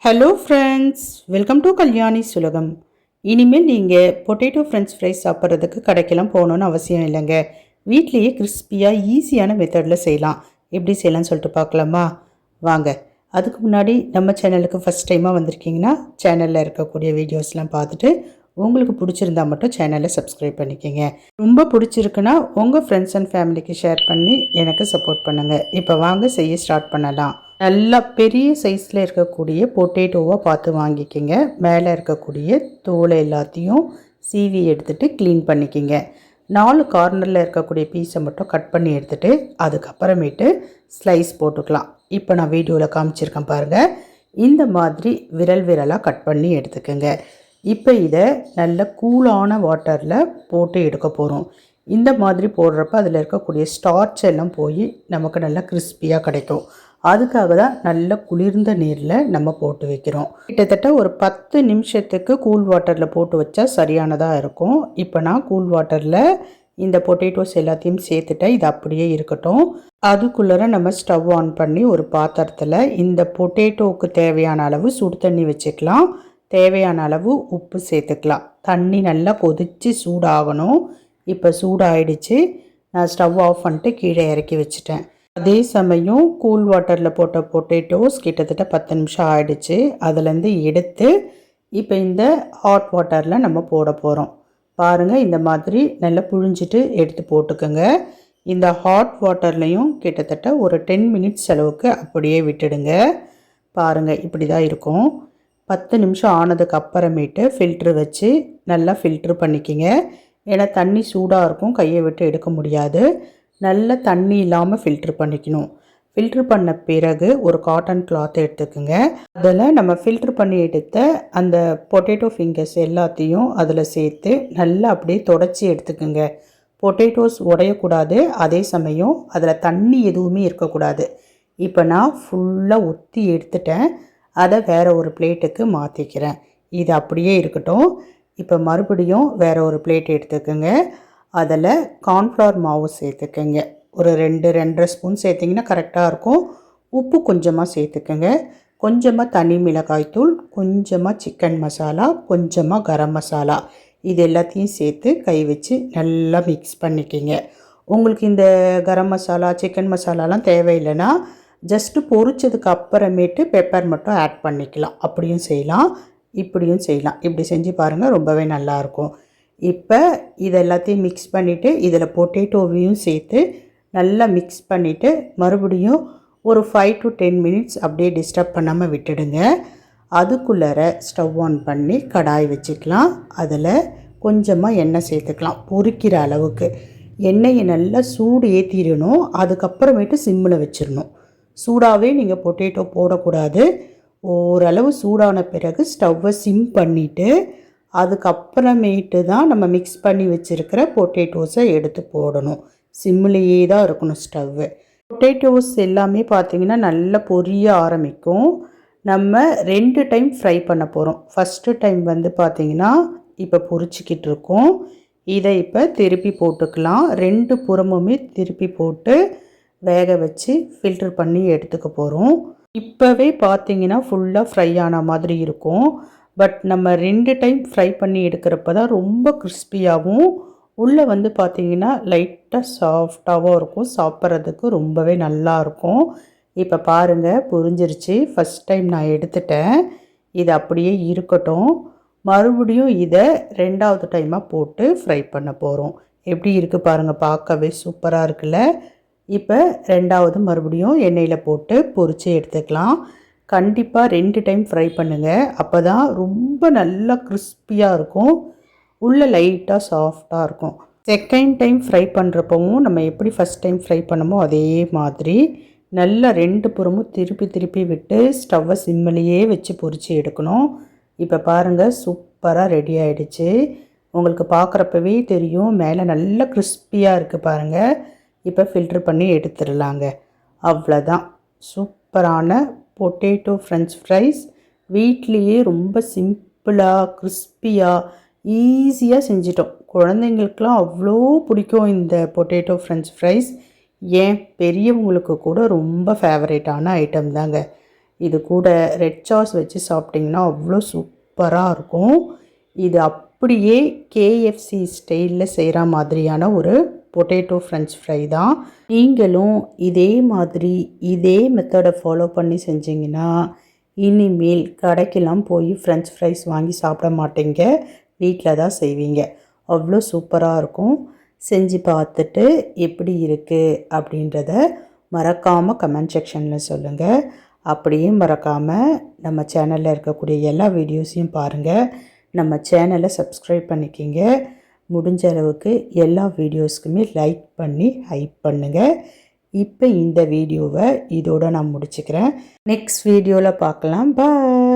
Hello friends, welcome to Kalyani சுலகம். இனிமேல் நீங்கள் பொட்டேட்டோ ஃப்ரெஞ்ச் ஃப்ரைஸ் சாப்பிட்றதுக்கு கடைக்கெல்லாம் போகணுன்னு அவசியம் இல்லைங்க. வீட்லேயே கிறிஸ்பியாக ஈஸியான மெத்தடில் செய்யலாம். எப்படி செய்யலாம்னு சொல்லிட்டு பார்க்கலாமா? வாங்க. அதுக்கு முன்னாடி நம்ம சேனலுக்கு ஃபஸ்ட் டைமாக வந்திருக்கீங்கன்னா சேனலில் இருக்கக்கூடிய வீடியோஸ்லாம் பார்த்துட்டு உங்களுக்கு பிடிச்சிருந்தா மட்டும் சேனலை சப்ஸ்கிரைப் பண்ணிக்கோங்க. ரொம்ப பிடிச்சிருக்குன்னா உங்கள் ஃப்ரெண்ட்ஸ் அண்ட் ஃபேமிலிக்கு ஷேர் பண்ணி எனக்கு சப்போர்ட் பண்ணுங்கள். இப்போ வாங்க செய்ய ஸ்டார்ட் பண்ணலாம். நல்லா பெரிய சைஸில் இருக்கக்கூடிய பொட்டேட்டோவை பார்த்து வாங்கிக்கோங்க. மேலே இருக்கக்கூடிய தோலை எல்லாத்தையும் சீவி எடுத்துகிட்டு க்ளீன் பண்ணிக்கோங்க. 4 கார்னரில் இருக்கக்கூடிய பீஸை மட்டும் கட் பண்ணி எடுத்துகிட்டு அதுக்கப்புறமேட்டு ஸ்லைஸ் போட்டுக்கலாம். இப்போ நான் வீடியோவில் காமிச்சிருக்கேன் பாருங்கள். இந்த மாதிரி விரலாக கட் பண்ணி எடுத்துக்கோங்க. இப்போ இதை நல்ல கூலான வாட்டரில் போட்டு எடுக்க போகிறோம். இந்த மாதிரி போடுறப்ப அதில் இருக்கக்கூடிய ஸ்டார்ச் எல்லாம் போய் நமக்கு நல்லா கிறிஸ்பியாக கிடைக்கும். அதுக்காக தான் நல்ல குளிர்ந்த நீரில் நம்ம போட்டு வைக்கிறோம். கிட்டத்தட்ட ஒரு 10 நிமிஷத்துக்கு கூல் வாட்டரில் போட்டு வச்சா சரியானதாக இருக்கும். இப்போ நான் கூல் வாட்டரில் இந்த பொட்டேட்டோஸ் எல்லாத்தையும் சேர்த்துட்டேன். இது அப்படியே இருக்கட்டும். அதுக்குள்ளே நம்ம ஸ்டவ் ஆன் பண்ணி ஒரு பாத்திரத்தில் இந்த பொட்டேட்டோவுக்கு தேவையான அளவு சுடு தண்ணி வச்சுக்கலாம். தேவையான அளவு உப்பு சேர்த்துக்கலாம். தண்ணி நல்லா கொதித்து சூடாகணும். இப்போ சூடாகிடுச்சு. நான் ஸ்டவ் ஆஃப் பண்ணிட்டு கீழே இறக்கி வச்சுட்டேன். அதே சமயம் கூல் வாட்டரில் போட்ட பொட்டேட்டோஸ் கிட்டத்தட்ட 10 நிமிஷம் ஆகிடுச்சு. அதுலேருந்து எடுத்து இப்போ இந்த ஹாட் வாட்டரில் நம்ம போட போகிறோம். பாருங்கள், இந்த மாதிரி நல்லா புழிஞ்சிட்டு எடுத்து போட்டுக்கோங்க. இந்த ஹாட் வாட்டர்லேயும் கிட்டத்தட்ட ஒரு 10 மினிட்ஸ் அளவுக்கு அப்படியே விட்டுடுங்க. பாருங்கள், இப்படி தான் இருக்கும். 10 நிமிஷம் ஆனதுக்கு அப்புறமேட்டு ஃபில்ட்ரு வச்சு நல்லா ஃபில்ட்ரு பண்ணிக்கிங்க. ஏன்னா தண்ணி சூடாக இருக்கும், கையை விட்டு எடுக்க முடியாது. நல்ல தண்ணி இல்லாமல் ஃபில்ட்ரு பண்ணிக்கணும். ஃபில்ட்ரு பண்ண பிறகு ஒரு காட்டன் கிளாத் எடுத்துக்கோங்க. அதில் நம்ம ஃபில்ட்ரு பண்ணி எடுத்த அந்த பொட்டேட்டோ ஃபிங்கர்ஸ் எல்லாத்தையும் அதில் சேர்த்து நல்லா அப்படியே தொடச்சி எடுத்துக்கோங்க. பொட்டேட்டோஸ் உடையக்கூடாது, அதே சமயம் அதில் தண்ணி எதுவுமே இருக்கக்கூடாது. இப்போ நான் ஃபுல்லாக ஒத்தி எடுத்துட்டேன். அதை வேறு ஒரு பிளேட்டுக்கு மாற்றிக்கிறேன். இது அப்படியே இருக்கட்டும். இப்போ மறுபடியும் வேறு ஒரு பிளேட் எடுத்துக்கோங்க. அதில் கார்ன்ஃப்ளவர் மாவு சேர்த்துக்கோங்க. ஒரு 2-2.5 ஸ்பூன் சேர்த்திங்கன்னா கரெக்டாக இருக்கும். உப்பு கொஞ்சமாக சேர்த்துக்கோங்க. கொஞ்சமாக தனி மிளகாய்த்தூள், கொஞ்சமாக சிக்கன் மசாலா, கொஞ்சமாக கரம் மசாலா, இது எல்லாத்தையும் சேர்த்து கை வச்சு நல்லா மிக்ஸ் பண்ணிக்கிங்க. உங்களுக்கு இந்த கரம் மசாலா, சிக்கன் மசாலாலாம் தேவையில்லைன்னா ஜஸ்ட்டு பொரிச்சதுக்கு அப்புறமேட்டு பெப்பர் மட்டும் ஆட் பண்ணிக்கலாம். அப்படியும் செய்யலாம், இப்படியும் செய்யலாம். இப்படி செஞ்சு பாருங்கள், ரொம்பவே நல்லாயிருக்கும். இப்போ இது எல்லாத்தையும் மிக்ஸ் பண்ணிவிட்டு இதில் பொட்டேட்டோவையும் சேர்த்து நல்லா மிக்ஸ் பண்ணிவிட்டு மறுபடியும் ஒரு 5 to 10 மினிட்ஸ் அப்படியே டிஸ்டர்ப் பண்ணாமல் விட்டுடுங்க. அதுக்குள்ளார ஸ்டவ் ஆன் பண்ணி கடாய் வச்சுக்கலாம். அதில் கொஞ்சமாக எண்ணெய் சேர்த்துக்கலாம். பொரிக்கிற அளவுக்கு எண்ணெயை நல்லா சூடு ஏற்றிடணும். அதுக்கப்புறமேட்டு சிம்மில் வச்சிடணும். சூடாகவே நீங்கள் பொட்டேட்டோ போடக்கூடாது. ஓரளவு சூடான பிறகு ஸ்டவ்வை சிம் பண்ணிவிட்டு அதுக்கப்புறமேட்டு தான் நம்ம மிக்ஸ் பண்ணி வச்சுருக்கிற பொட்டேட்டோஸை எடுத்து போடணும். சிம்மிலேயே தான் இருக்கணும் ஸ்டவ்வு. பொட்டேட்டோஸ் எல்லாமே பார்த்திங்கன்னா நல்லா பொரிய ஆரம்பிக்கும். நம்ம 2 டைம் ஃப்ரை பண்ண போகிறோம். ஃபஸ்ட்டு டைம் வந்து பார்த்திங்கன்னா இப்போ பொரிச்சிக்கிட்டு இருக்கோம். இதை இப்போ திருப்பி போட்டுக்கலாம். 2 புறமுமே திருப்பி போட்டு வேக வச்சு ஃபில்டர் பண்ணி எடுத்துக்க போகிறோம். இப்போவே பார்த்திங்கன்னா ஃபுல்லாக ஃப்ரை ஆன மாதிரி இருக்கும். பட் நம்ம 2 டைம் ஃப்ரை பண்ணி எடுக்கிறப்ப தான் ரொம்ப கிறிஸ்பியாகவும் உள்ளே வந்து பார்த்திங்கன்னா லைட்டாக சாஃப்டாகவும் இருக்கும். சாப்பிட்றதுக்கு ரொம்பவே நல்லாயிருக்கும். இப்போ பாருங்கள், புரிஞ்சிருச்சு. ஃபஸ்ட் டைம் நான் எடுத்துட்டேன். இது அப்படியே இருக்கட்டும். மறுபடியும் இதை 2வது டைமாக போட்டு ஃப்ரை பண்ண போகிறோம். எப்படி இருக்குது பாருங்கள், பார்க்கவே சூப்பராக இருக்குல்ல. இப்போ 2வது மறுபடியும் எண்ணெயில் போட்டு பொரித்து எடுத்துக்கலாம். கண்டிப்பாக 2 டைம் ஃப்ரை பண்ணுங்கள். அப்போ தான் ரொம்ப நல்லா கிறிஸ்பியாக இருக்கும், உள்ளே லைட்டாக சாஃப்டாக இருக்கும். செகண்ட் டைம் ஃப்ரை பண்ணுறப்பவும் நம்ம எப்படி ஃபஸ்ட் டைம் ஃப்ரை பண்ணமோ அதே மாதிரி நல்லா 2 புறமும் திருப்பி விட்டு ஸ்டவ்வை சிம்மிலேயே வச்சு பொரித்து எடுக்கணும். இப்போ பாருங்கள், சூப்பராக ரெடி ஆகிடுச்சு. உங்களுக்கு பார்க்குறப்பவே தெரியும், மேலே நல்லா கிறிஸ்பியாக இருக்குது பாருங்கள். இப்போ ஃபில்ட்ரு பண்ணி எடுத்துடலாங்க. அவ்வளோதான், சூப்பரான பொட்டேட்டோ ஃப்ரெஞ்ச் ஃப்ரைஸ் வீட்லேயே ரொம்ப சிம்பிளாக கிறிஸ்பியாக ஈஸியாக செஞ்சிட்டோம். குழந்தைங்களுக்கெலாம் அவ்வளோ பிடிக்கும் இந்த பொட்டேட்டோ ஃப்ரெஞ்ச் ஃப்ரைஸ். ஏன் பெரியவங்களுக்கு கூட ரொம்ப ஃபேவரேட்டான ஐட்டம் தாங்க. இது கூட ரெட் சாஸ் வச்சு சாப்பிட்டிங்கன்னா அவ்வளோ சூப்பராக இருக்கும். இது அப்படியே கேஎஃப்சி ஸ்டைலில் செய்கிற மாதிரியான ஒரு பொட்டேட்டோ ஃப்ரெஞ்ச் ஃப்ரை தான். நீங்களும் இதே மாதிரி இதே மெத்தடை ஃபாலோ பண்ணி செஞ்சிங்கன்னா இனிமேல் கடைக்கெல்லாம் போய் ஃப்ரெஞ்ச் ஃப்ரைஸ் வாங்கி சாப்பிட மாட்டீங்க, வீட்டில் தான் செய்வீங்க. அவ்வளோ சூப்பராக இருக்கும். செஞ்சு பார்த்துட்டு எப்படி இருக்குது அப்படின்றத மறக்காமல் கமெண்ட் செக்ஷனில் சொல்லுங்கள். அப்படியே மறக்காமல் நம்ம சேனலில் இருக்கக்கூடிய எல்லா வீடியோஸையும் பாருங்கள். நம்ம சேனலை சப்ஸ்கிரைப் பண்ணிக்கிங்க. முடிஞ்ச அளவுக்கு எல்லா வீடியோஸ்க்குமே லைக் பண்ணி ஹைப் பண்ணுங்கள். இப்போ இந்த வீடியோவை இதோடு நான் முடிச்சுக்கிறேன். நெக்ஸ்ட் வீடியோவில் பார்க்கலாம். பாய்.